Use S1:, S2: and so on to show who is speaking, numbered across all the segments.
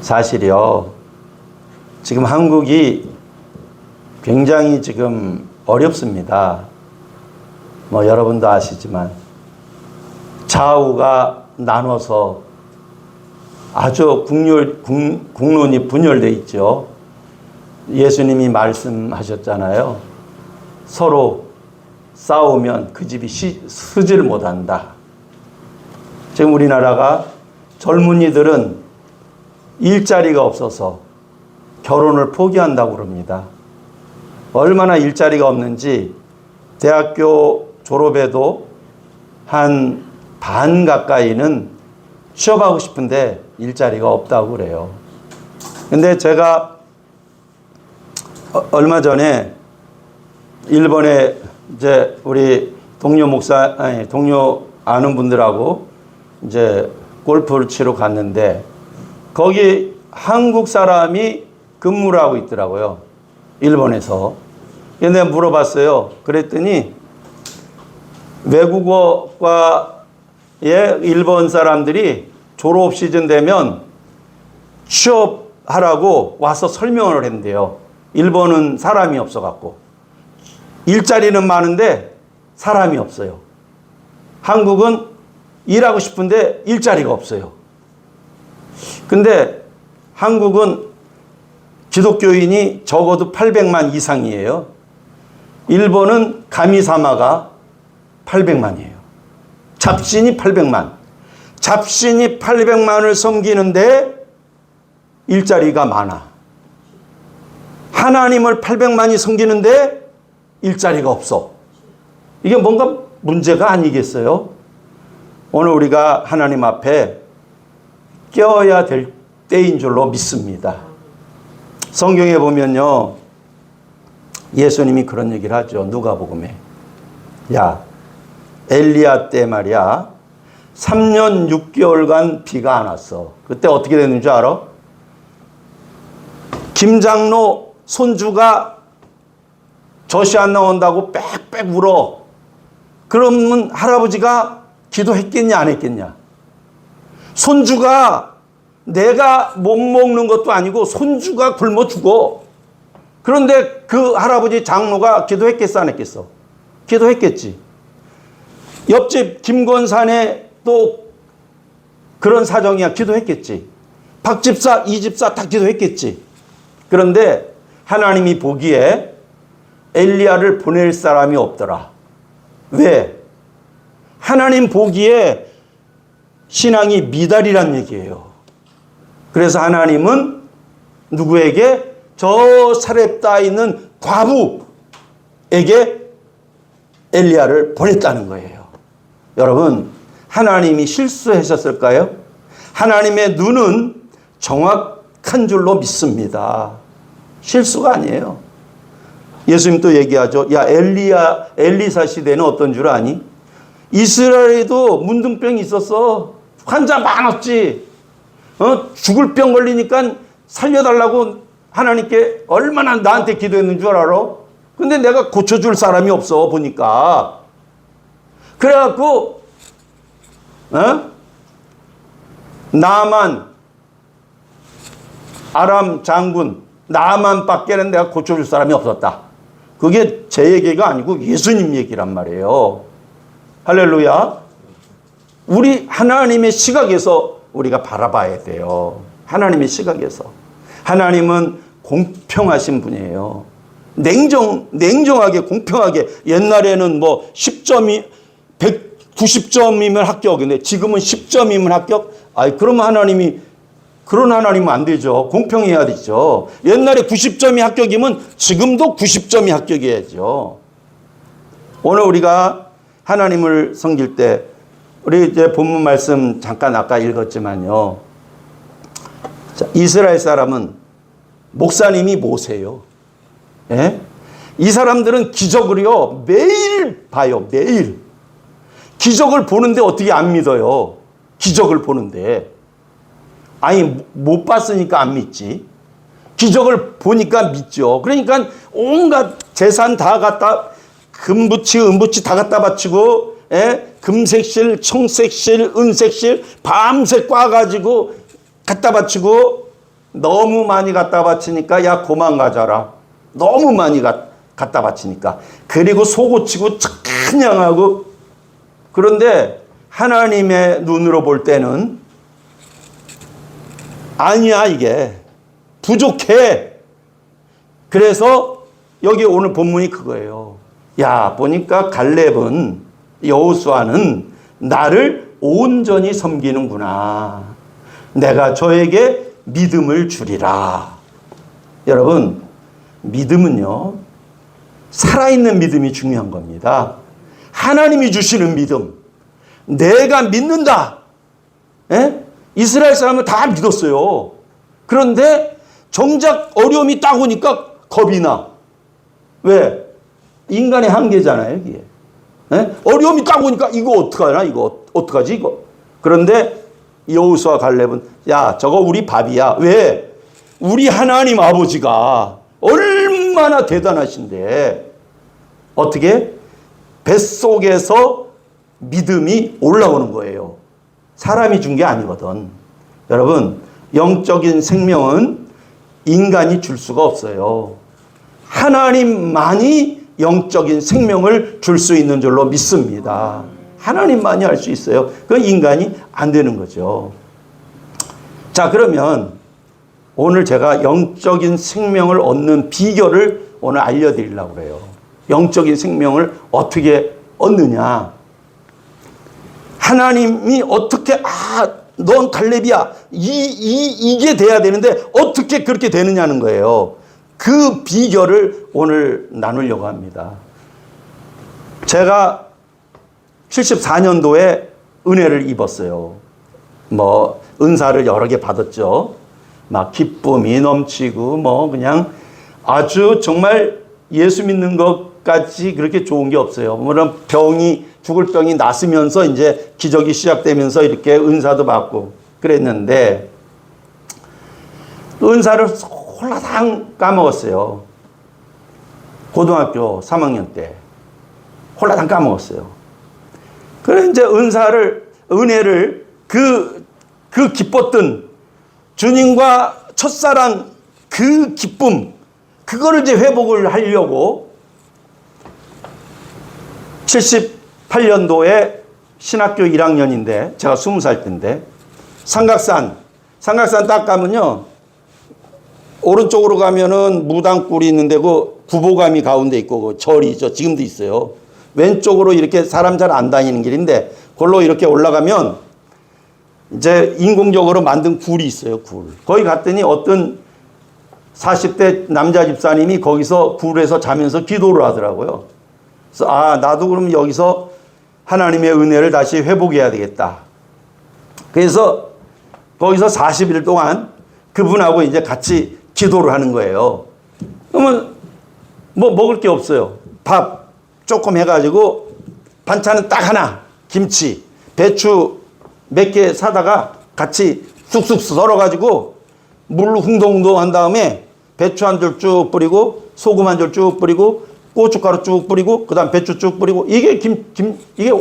S1: 사실이요. 지금 한국이 굉장히 지금 어렵습니다. 뭐 여러분도 아시지만 좌우가 나눠서 아주 국론이 분열되어 있죠. 예수님이 말씀하셨잖아요. 서로 싸우면 그 집이 쓰질 못한다. 지금 우리나라가 젊은이들은 일자리가 없어서 결혼을 포기한다고 그럽니다. 얼마나 일자리가 없는지 대학교 졸업해도 한 반 가까이는 취업하고 싶은데 일자리가 없다고 그래요. 근데 제가 얼마 전에 일본에 이제 우리 동료 아는 분들하고 이제 골프를 치러 갔는데 거기 한국 사람이 근무를 하고 있더라고요. 일본에서. 근데 물어봤어요. 그랬더니 외국어과의 일본 사람들이 졸업 시즌 되면 취업하라고 와서 설명을 했는데요. 일본은 사람이 없어갖고. 일자리는 많은데 사람이 없어요. 한국은 일하고 싶은데 일자리가 없어요. 근데 한국은 기독교인이 적어도 800만 이상이에요. 일본은 가미사마가 800만이에요. 잡신이 800만. 잡신이 800만을 섬기는데 일자리가 많아. 하나님을 800만이 섬기는데 일자리가 없어. 이게 뭔가 문제가 아니겠어요? 오늘 우리가 하나님 앞에 깨어야 될 때인 줄로 믿습니다. 성경에 보면요, 예수님이 그런 얘기를 하죠. 누가복음에. 야, 엘리야 때 말이야 3년 6개월간 비가 안 왔어. 그때 어떻게 됐는 줄 알아? 김장로 손주가 젖이 안 나온다고 빽빽 울어. 그러면 할아버지가 기도했겠냐 안 했겠냐? 손주가 내가 못 먹는 것도 아니고 손주가 굶어 죽어. 그런데 그 할아버지 장로가 기도했겠어 안 했겠어? 기도했겠지. 옆집 김건산에 또 그런 사정이야. 기도했겠지. 박 집사, 이 집사 다 기도했겠지. 그런데 하나님이 보기에 엘리야를 보낼 사람이 없더라. 왜? 하나님 보기에 신앙이 미달이란 얘기예요. 그래서 하나님은 누구에게? 저 사렙다에 있는 과부에게 엘리야를 보냈다는 거예요. 여러분, 하나님이 실수하셨을까요? 하나님의 눈은 정확한 줄로 믿습니다. 실수가 아니에요. 예수님 또 얘기하죠. 야, 엘리사 시대는 어떤 줄 아니? 이스라엘에도 문둥병이 있었어. 환자 많았지. 죽을 병 걸리니까 살려달라고 하나님께 얼마나 나한테 기도했는 줄 알아? 근데 내가 고쳐줄 사람이 없어 보니까. 그래갖고 나만 아람 장군 나만밖에는 내가 고쳐줄 사람이 없었다. 그게 제 얘기가 아니고 예수님 얘기란 말이에요. 할렐루야. 우리 하나님의 시각에서 우리가 바라봐야 돼요. 하나님의 시각에서. 하나님은 공평하신 분이에요. 냉정하게 공평하게. 옛날에는 뭐 10점이 190점이면 합격인데 지금은 10점이면 합격? 그러면 그런 하나님은 안 되죠. 공평해야 되죠. 옛날에 90점이 합격이면 지금도 90점이 합격해야죠. 오늘 우리가 하나님을 섬길 때 우리 이제 본문 말씀 잠깐 아까 읽었지만요. 자, 이스라엘 사람은 목사님이 모세요. 예? 이 사람들은 기적을요 매일 봐요. 매일. 기적을 보는데 어떻게 안 믿어요? 기적을 보는데. 못 봤으니까 안 믿지. 기적을 보니까 믿죠. 그러니까 온갖 재산 다 갖다 금부치 은부치 다 갖다 바치고 금색실 청색실 은색실 밤새 꽈가지고 갖다 바치고 너무 많이 갖다 바치니까 야 그만 가져라. 너무 많이 갖다 바치니까. 그리고 속고치고 찬양하고. 그런데 하나님의 눈으로 볼 때는 아니야, 이게 부족해. 그래서 여기 오늘 본문이 그거예요. 야, 보니까 갈렙은, 여호수아는 나를 온전히 섬기는구나. 내가 저에게 믿음을 주리라. 여러분, 믿음은요, 살아있는 믿음이 중요한 겁니다. 하나님이 주시는 믿음. 내가 믿는다. 에? 이스라엘 사람은 다 믿었어요. 그런데 정작 어려움이 딱 오니까 겁이 나. 왜? 인간의 한계잖아요, 이게. 에? 어려움이 딱 오니까 이거 어떡하나, 이거 어떡하지, 이거. 그런데 여호수아 갈렙은 야, 저거 우리 밥이야. 왜? 우리 하나님 아버지가 얼마나 대단하신데 어떻게? 뱃속에서 믿음이 올라오는 거예요. 사람이 준 게 아니거든. 여러분, 영적인 생명은 인간이 줄 수가 없어요. 하나님만이 영적인 생명을 줄 수 있는 줄로 믿습니다. 하나님만이 할 수 있어요. 그건 인간이 안 되는 거죠. 자, 그러면 오늘 제가 영적인 생명을 얻는 비결을 오늘 알려드리려고 그래요. 영적인 생명을 어떻게 얻느냐. 하나님이 어떻게, 넌 갈렙이야. 이게 돼야 되는데 어떻게 그렇게 되느냐는 거예요. 그 비결을 오늘 나누려고 합니다. 제가 74년도에 은혜를 입었어요. 은사를 여러 개 받았죠. 막 기쁨이 넘치고, 그냥 아주 정말 예수 믿는 것까지 그렇게 좋은 게 없어요. 물론 죽을 병이 났으면서 이제 기적이 시작되면서 이렇게 은사도 받고 그랬는데, 은사를 홀라당 까먹었어요. 고등학교 3학년 때. 홀라당 까먹었어요. 그래, 이제 은혜를 그 기뻤던 주님과 첫사랑 그 기쁨, 그거를 이제 회복을 하려고 78년도에 신학교 1학년인데, 제가 20살 때인데, 삼각산 딱 가면요, 오른쪽으로 가면은 무당굴이 있는데 그 구보감이 가운데 있고 그 절이 있죠. 지금도 있어요. 왼쪽으로 이렇게 사람 잘 안 다니는 길인데, 그걸로 이렇게 올라가면 이제 인공적으로 만든 굴이 있어요, 굴. 거기 갔더니 어떤 40대 남자 집사님이 거기서 굴에서 자면서 기도를 하더라고요. 그래서 나도 그럼 여기서 하나님의 은혜를 다시 회복해야 되겠다. 그래서 거기서 40일 동안 그분하고 이제 같이 기도를 하는 거예요. 그러면 먹을 게 없어요. 밥 조금 해가지고 반찬은 딱 하나, 김치, 배추 몇 개 사다가 같이 쑥쑥 썰어가지고 물로 흥동흥동 한 다음에 배추 한 줄 쭉 뿌리고 소금 한 줄 쭉 뿌리고 고춧가루 쭉 뿌리고 그다음 배추 쭉 뿌리고, 이게 이게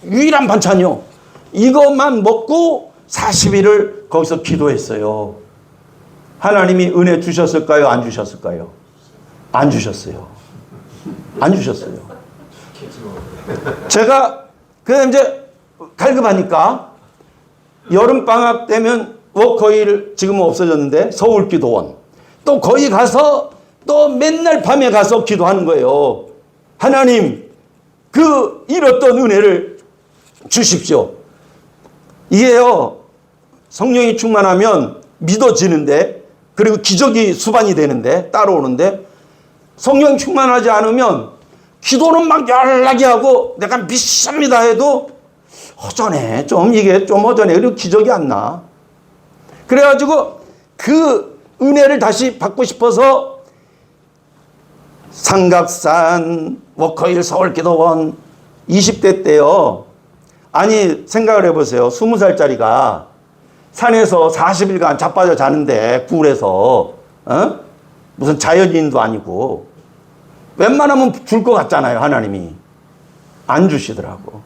S1: 유일한 반찬이요. 이것만 먹고 40일을 거기서 기도했어요. 하나님이 은혜 주셨을까요? 안 주셨을까요? 안 주셨어요. 안 주셨어요. 제가 그냥 이제 갈급하니까 여름방학 되면 워커힐, 지금은 없어졌는데 서울기도원, 또 거기 가서 또 맨날 밤에 가서 기도하는 거예요. 하나님, 그 잃었던 은혜를 주십시오. 이게요, 성령이 충만하면 믿어지는데, 그리고 기적이 수반이 되는데, 따라오는데, 성령 충만하지 않으면 기도는 막 연락이 하고 내가 믿습니다 해도 허전해. 이게 좀 허전해. 그리고 기적이 안 나. 그래가지고 그 은혜를 다시 받고 싶어서 삼각산, 워커힐 서울기도원 20대 때요. 아니, 생각을 해보세요. 20살짜리가 산에서 40일간 자빠져 자는데, 굴에서, 무슨 자연인도 아니고, 웬만하면 줄 것 같잖아요, 하나님이. 안 주시더라고.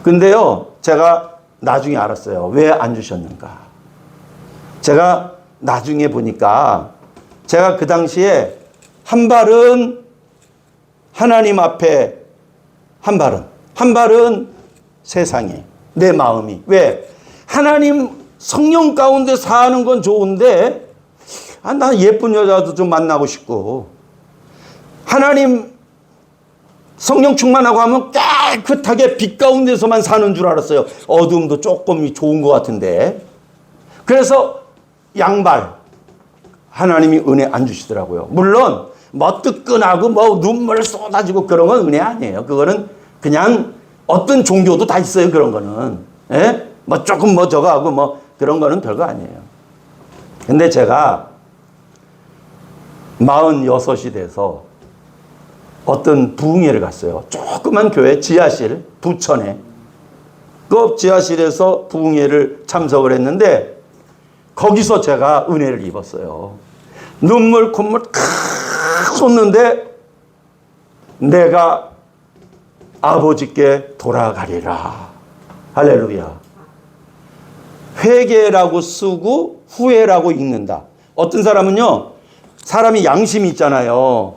S1: 근데요, 제가 나중에 알았어요. 왜 안 주셨는가. 제가 나중에 보니까 제가 그 당시에 한 발은 하나님 앞에 한 발은 세상에 내 마음이. 왜? 하나님 성령 가운데 사는 건 좋은데 나 예쁜 여자도 좀 만나고 싶고, 하나님 성령 충만하고 하면 깨끗하게 빛 가운데서만 사는 줄 알았어요. 어둠도 조금 좋은 것 같은데. 그래서 양발 하나님이 은혜 안 주시더라고요. 물론 뭐 뜨끈하고 뭐 눈물 쏟아지고 그런 건 은혜 아니에요. 그거는 그냥 어떤 종교도 다 있어요. 그런 거는. 예? 뭐 조금 뭐 저거 하고 뭐 그런 거는 별거 아니에요. 근데 제가 46이 돼서 어떤 부흥회를 갔어요. 조그만 교회 지하실 부천에. 그 지하실에서 부흥회를 참석을 했는데 거기서 제가 은혜를 입었어요. 눈물 콧물 칵 쏟는데 내가 아버지께 돌아가리라. 할렐루야. 회개라고 쓰고 후회라고 읽는다. 어떤 사람은요, 사람이 양심이 있잖아요.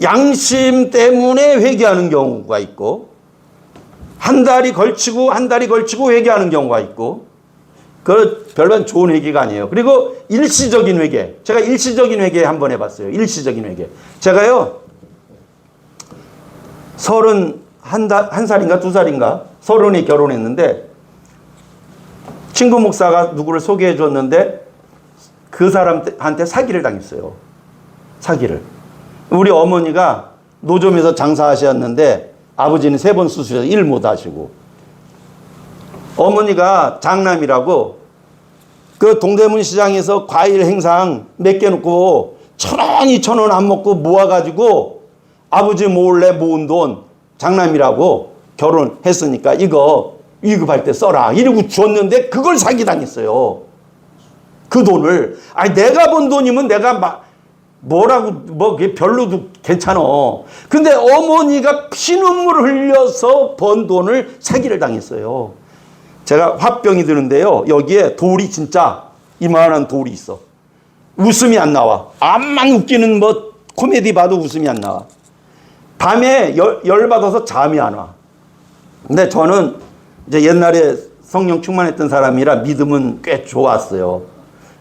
S1: 양심 때문에 회개하는 경우가 있고, 한 달이 걸치고 회개하는 경우가 있고, 그 별반 좋은 회개가 아니에요. 그리고 일시적인 회개. 제가 일시적인 회개 한번 해봤어요. 일시적인 회개. 제가요, 31살인가 2살인가 30에 결혼했는데, 친구 목사가 누구를 소개해 줬는데 그 사람한테 사기를 당했어요. 사기를. 우리 어머니가 노점에서 장사하셨는데 아버지는 3번 수술해서 일 못 하시고, 어머니가 장남이라고 그 동대문 시장에서 과일 행상 몇 개 놓고 1,000원, 2,000원 안 먹고 모아가지고 아버지 몰래 모은 돈, 장남이라고 결혼했으니까 이거 위급할 때 써라 이러고 줬는데 그걸 사기당했어요. 그 돈을. 아니 내가 번 돈이면 내가 막 뭐라고 뭐 별로도 괜찮아. 근데 어머니가 피눈물을 흘려서 번 돈을 사기를 당했어요. 제가 화병이 드는데요. 여기에 돌이 진짜 이만한 돌이 있어. 웃음이 안 나와. 암만 웃기는 뭐 코미디 봐도 웃음이 안 나와. 밤에 열받아서 잠이 안 와. 근데 저는 이제 옛날에 성령 충만했던 사람이라 믿음은 꽤 좋았어요.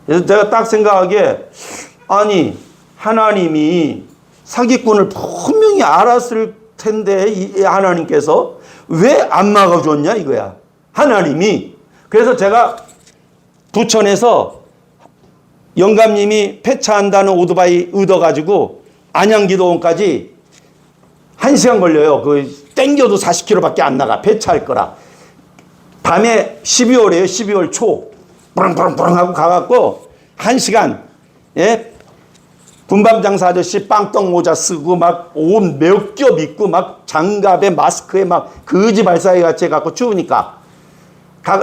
S1: 그래서 제가 딱 생각하기에, 아니 하나님이 사기꾼을 분명히 알았을 텐데 이 하나님께서 왜 안 막아줬냐 이거야. 하나님이. 그래서 제가 부천에서 영감님이 폐차한다는 오토바이 얻어가지고 안양기도원까지 1시간 걸려요. 그 땡겨도 40km밖에 안 나가. 폐차할 거라. 밤에 12월이에요. 12월 초. 뿌렁뿌렁뿌렁 하고 가갖고 1시간. 예? 군밤장사 아저씨 빵떡 모자 쓰고 막 옷 몇 겹 입고 막 장갑에 마스크에 막 거지 발사해 같이 해갖고 추우니까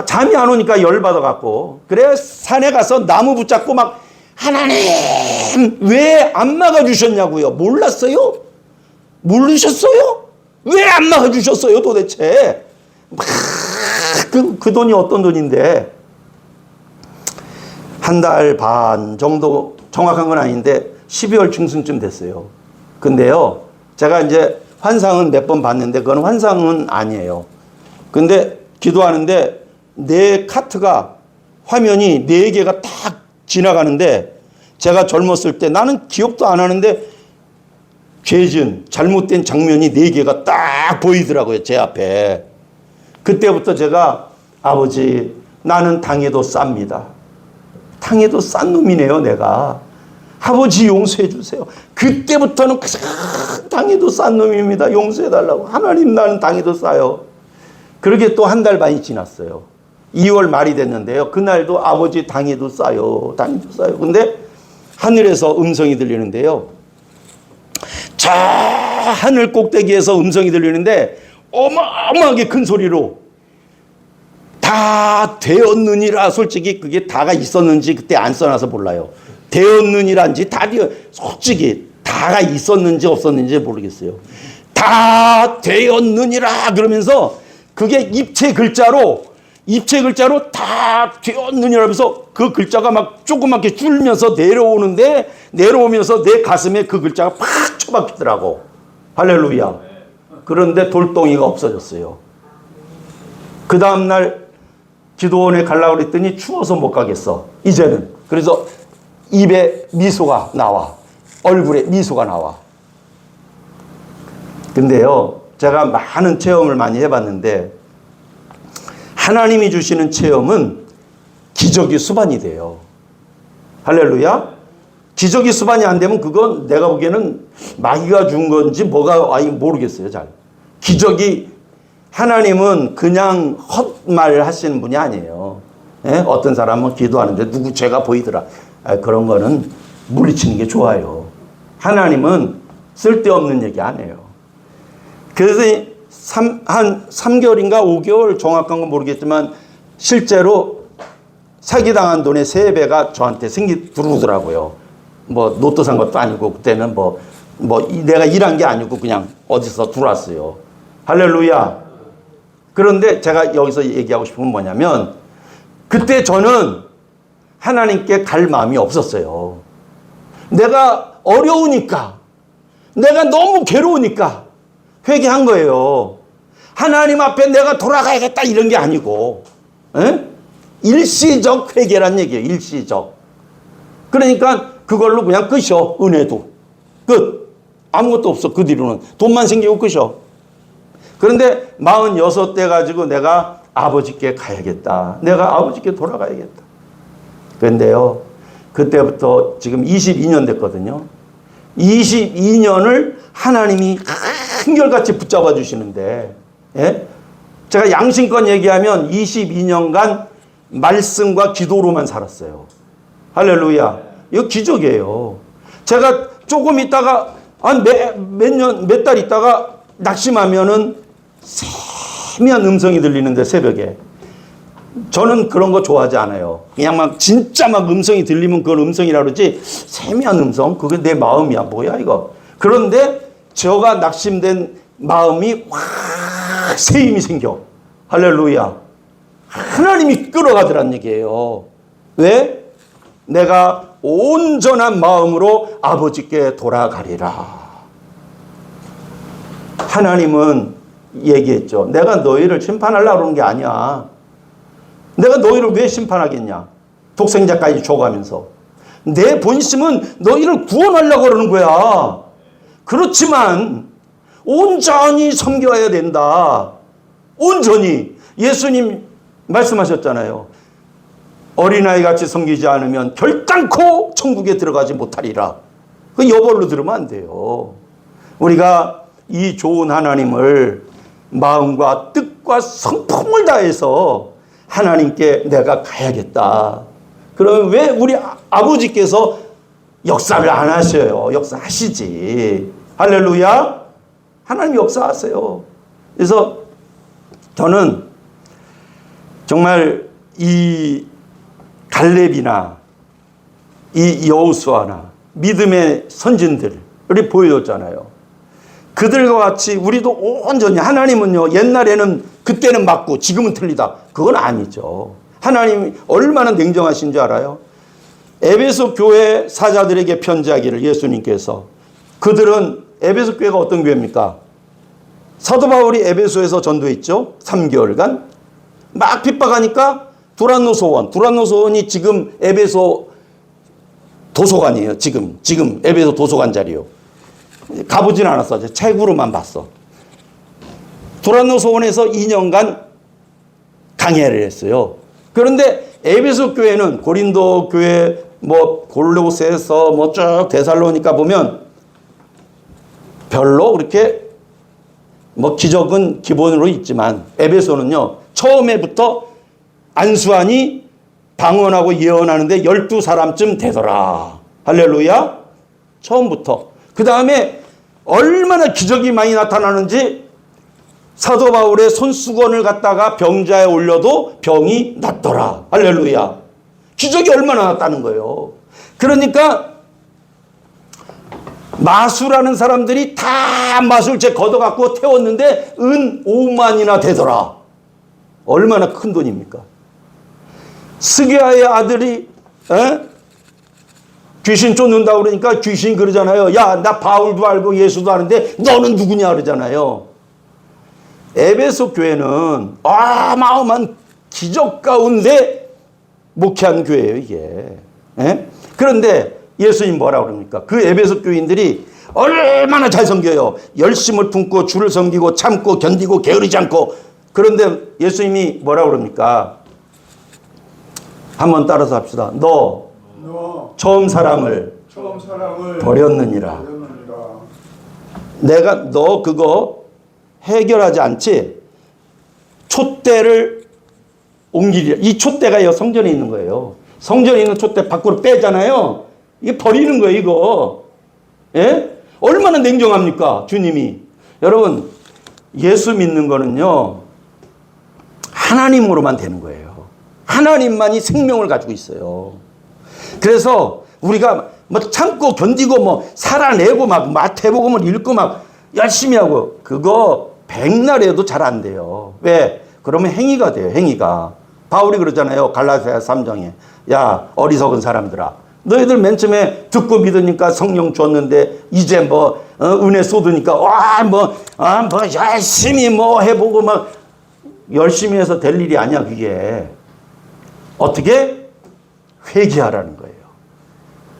S1: 잠이 안 오니까 열받아갖고, 그래 산에 가서 나무 붙잡고 막 하나님 왜 안 막아주셨냐고요. 몰랐어요? 모르셨어요? 왜 안 막아주셨어요 도대체? 그 돈이 어떤 돈인데, 한 달 반 정도, 정확한 건 아닌데 12월 중순쯤 됐어요. 근데요, 제가 이제 환상은 몇 번 봤는데 그건 환상은 아니에요. 근데 기도하는데 내 카트가 화면이 4개가 딱 지나가는데, 제가 젊었을 때 나는 기억도 안 하는데 죄진 잘못된 장면이 4개가 딱 보이더라고요. 제 앞에. 그때부터 제가 아버지 나는 당해도 쌉니다. 당해도 싼 놈이네요 내가. 아버지 용서해 주세요. 그때부터는 당해도 싼 놈입니다. 용서해 달라고. 하나님 나는 당해도 싸요. 그러게 또 한 달 반이 지났어요. 2월 말이 됐는데요. 그날도 아버지 당해도 싸요. 당해도 싸요. 근데 하늘에서 음성이 들리는데요. 저 하늘 꼭대기에서 음성이 들리는데 어마어마하게 큰 소리로 다 되었느니라. 솔직히 그게 다가 있었는지 그때 안 써놔서 몰라요. 되었느니란지 다 솔직히 다가 있었는지 없었는지 모르겠어요. 다 되었느니라 그러면서 그게 입체 글자로 입체 글자로 다 되었느냐면서 그 글자가 막 조그맣게 줄면서 내려오는데 내려오면서 내 가슴에 그 글자가 팍 쳐박히더라고. 할렐루야. 그런데 돌덩이가 없어졌어요. 그 다음날 기도원에 가려고 그랬더니 추워서 못 가겠어. 이제는. 그래서 입에 미소가 나와. 얼굴에 미소가 나와. 근데요, 제가 많은 체험을 많이 해봤는데 하나님이 주시는 체험은 기적이 수반이 돼요. 할렐루야. 기적이 수반이 안 되면 그건 내가 보기에는 마귀가 준 건지 뭐가 아니 모르겠어요. 잘. 기적이 하나님은 그냥 헛말 하시는 분이 아니에요. 예? 어떤 사람은 기도하는데 누구 죄가 보이더라. 그런 거는 물리치는 게 좋아요. 하나님은 쓸데없는 얘기 안 해요. 그래서 한 3개월인가 5개월 정확한 건 모르겠지만 실제로 사기당한 돈의 3배가 저한테 들어오더라고요. 뭐 로또 산 것도 아니고 그때는 뭐 내가 일한 게 아니고 그냥 어디서 들어왔어요. 할렐루야. 그런데 제가 여기서 얘기하고 싶은 건 뭐냐면 그때 저는 하나님께 갈 마음이 없었어요. 내가 어려우니까, 내가 너무 괴로우니까 회개한 거예요. 하나님 앞에 내가 돌아가야겠다 이런 게 아니고, 에? 일시적 회개란 얘기예요. 일시적. 그러니까 그걸로 그냥 끝이요. 은혜도 끝. 아무것도 없어. 그 뒤로는 돈만 생기고 끝이요. 그런데 46대 가지고 내가 아버지께 가야겠다. 내가 아버지께 돌아가야겠다. 그런데요, 그때부터 지금 22년 됐거든요. 22년을 하나님이 한결같이 붙잡아 주시는데, 예? 제가 양심껏 얘기하면 22년간 말씀과 기도로만 살았어요. 할렐루야. 이거 기적이에요. 제가 조금 있다가 몇 달 있다가 낙심하면은 세미한 음성이 들리는데 새벽에. 저는 그런 거 좋아하지 않아요. 그냥 막 진짜 막 음성이 들리면 그걸 음성이라 그러지, 세미한 음성 그게 내 마음이야. 뭐야 이거. 그런데 저가 낙심된 마음이 확 새 힘이 생겨. 할렐루야. 하나님이 끌어가더란 얘기예요. 왜? 내가 온전한 마음으로 아버지께 돌아가리라. 하나님은 얘기했죠. 내가 너희를 심판하려고 그러는 게 아니야. 내가 너희를 왜 심판하겠냐. 독생자까지 줘가면서. 내 본심은 너희를 구원하려고 그러는 거야. 그렇지만 온전히 섬겨야 된다. 온전히. 예수님 말씀하셨잖아요. 어린아이 같이 섬기지 않으면 결단코 천국에 들어가지 못하리라. 그 여벌로 들으면 안 돼요. 우리가 이 좋은 하나님을 마음과 뜻과 성품을 다해서 하나님께 내가 가야겠다. 그러면 왜 우리 아버지께서 역사를 안 하셔요? 역사하시지. 할렐루야. 하나님 역사하세요. 그래서 저는 정말 이 갈렙이나 이 여호수아나 믿음의 선진들이 보여줬잖아요. 그들과 같이 우리도 온전히, 하나님은요 옛날에는 그때는 맞고 지금은 틀리다, 그건 아니죠. 하나님이 얼마나 냉정하신 줄 알아요? 에베소 교회 사자들에게 편지하기를 예수님께서, 그들은 에베소 교회가 어떤 교회입니까? 사도 바울이 에베소에서 전도했죠. 3개월간 막 핍박하니까 두란노소원이 지금 에베소 도서관이에요. 지금 에베소 도서관 자리요. 가보진 않았어. 책으로만 봤어. 두란노소원에서 2년간 강해를 했어요. 그런데 에베소 교회는 고린도 교회, 골로새서 쭉 데살로니가 보면 별로 그렇게 기적은 기본으로 있지만 에베소는요 처음에부터 안수하니 방언하고 예언하는데 12사람쯤 되더라. 할렐루야. 처음부터. 그 다음에 얼마나 기적이 많이 나타나는지, 사도 바울의 손수건을 갖다가 병자에 올려도 병이 낫더라. 할렐루야. 기적이 얼마나 났다는 거예요. 그러니까 마수라는 사람들이 다 마술제 걷어갖고 태웠는데 은 5만이나 되더라. 얼마나 큰 돈입니까? 스게아의 아들이 귀신 쫓는다 그러니까 귀신이 그러잖아요. 야, 나 바울도 알고 예수도 아는데 너는 누구냐 그러잖아요. 에베소 교회는 어마어마한 기적 가운데 목회한 교회예요, 이게. 그런데 예수님 뭐라 그럽니까? 그 에베소 교인들이 얼마나 잘 섬겨요. 열심을 품고 주를 섬기고 참고 견디고 게으르지 않고. 그런데 예수님이 뭐라 그럽니까? 한번 따라서 합시다. 너 처음 사랑을 버렸느니라. 내가 너 그거 해결하지 않지? 촛대를 옮기리라. 이 촛대가 성전에 있는 거예요. 성전에 있는 촛대 밖으로 빼잖아요. 이게 버리는 거예요, 이거. 예? 얼마나 냉정합니까, 주님이. 여러분, 예수 믿는 거는요, 하나님으로만 되는 거예요. 하나님만이 생명을 가지고 있어요. 그래서 우리가 뭐 참고 견디고 뭐 살아내고 막 마태복음을 읽고 막 열심히 하고 그거 백날 해도 잘 안 돼요. 왜? 그러면 행위가 돼요, 행위가. 바울이 그러잖아요, 갈라디아 3장에. 야, 어리석은 사람들아. 너희들 맨 처음에 듣고 믿으니까 성령 줬는데 이제 뭐 은혜 쏟으니까 뭐 열심히 뭐 해보고 막 열심히 해서 될 일이 아니야, 그게. 어떻게? 회개하라는 거예요.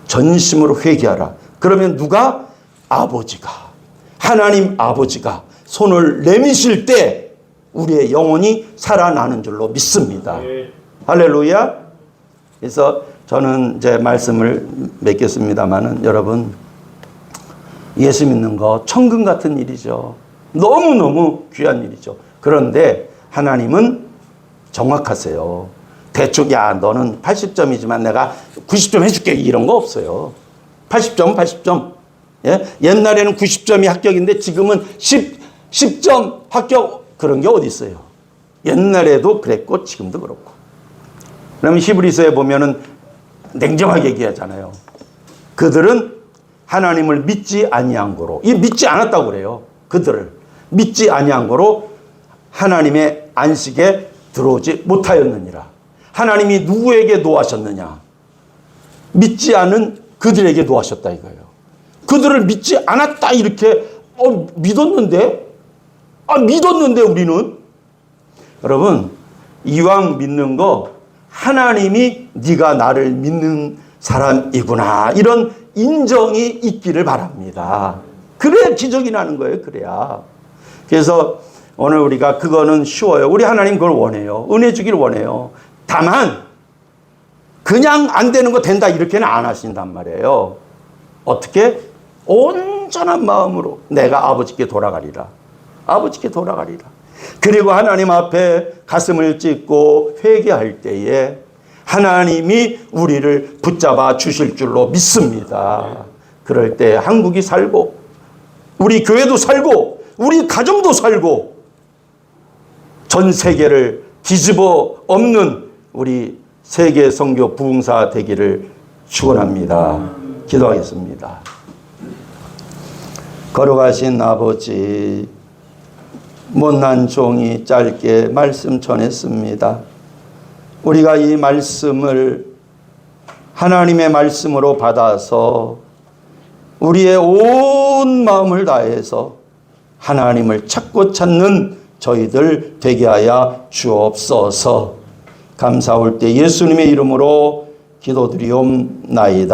S1: 전심으로 회개하라. 그러면 누가? 아버지가, 하나님 아버지가 손을 내미실 때 우리의 영혼이 살아나는 줄로 믿습니다. 할렐루야. 그래서 저는 이제 말씀을 맺겠습니다만은 여러분, 예수 믿는 거 천금 같은 일이죠. 너무너무 귀한 일이죠. 그런데 하나님은 정확하세요. 대충 야, 너는 80점이지만 내가 90점 해줄게, 이런 거 없어요. 80점 80점. 예? 옛날에는 90점이 합격인데 지금은 10점 합격, 그런 게 어디 있어요. 옛날에도 그랬고 지금도 그렇고. 그러면 히브리서에 보면은 냉정하게 얘기하잖아요. 그들은 하나님을 믿지 아니한 거로, 이 믿지 않았다고 그래요. 그들을 믿지 아니한 거로 하나님의 안식에 들어오지 못하였느니라. 하나님이 누구에게 노하셨느냐? 믿지 않은 그들에게 노하셨다 이거예요. 그들을 믿지 않았다 이렇게 믿었는데 우리는. 여러분, 이왕 믿는 거 하나님이 네가 나를 믿는 사람이구나, 이런 인정이 있기를 바랍니다. 그래야 기적이 나는 거예요. 그래야. 그래서 오늘 우리가 그거는 쉬워요. 우리 하나님 그걸 원해요. 은혜 주기를 원해요. 다만 그냥 안 되는 거 된다 이렇게는 안 하신단 말이에요. 어떻게? 온전한 마음으로 내가 아버지께 돌아가리라. 아버지께 돌아가리라. 그리고 하나님 앞에 가슴을 찢고 회개할 때에 하나님이 우리를 붙잡아 주실 줄로 믿습니다. 그럴 때 한국이 살고 우리 교회도 살고 우리 가정도 살고 전 세계를 뒤집어 엎는 우리 세계 선교 부흥사 되기를 축원합니다. 기도하겠습니다. 걸어가신 아버지, 못난 종이 짧게 말씀 전했습니다. 우리가 이 말씀을 하나님의 말씀으로 받아서 우리의 온 마음을 다해서 하나님을 찾고 찾는 저희들 되게 하여 주옵소서. 감사올 때 예수님의 이름으로 기도드리옵나이다.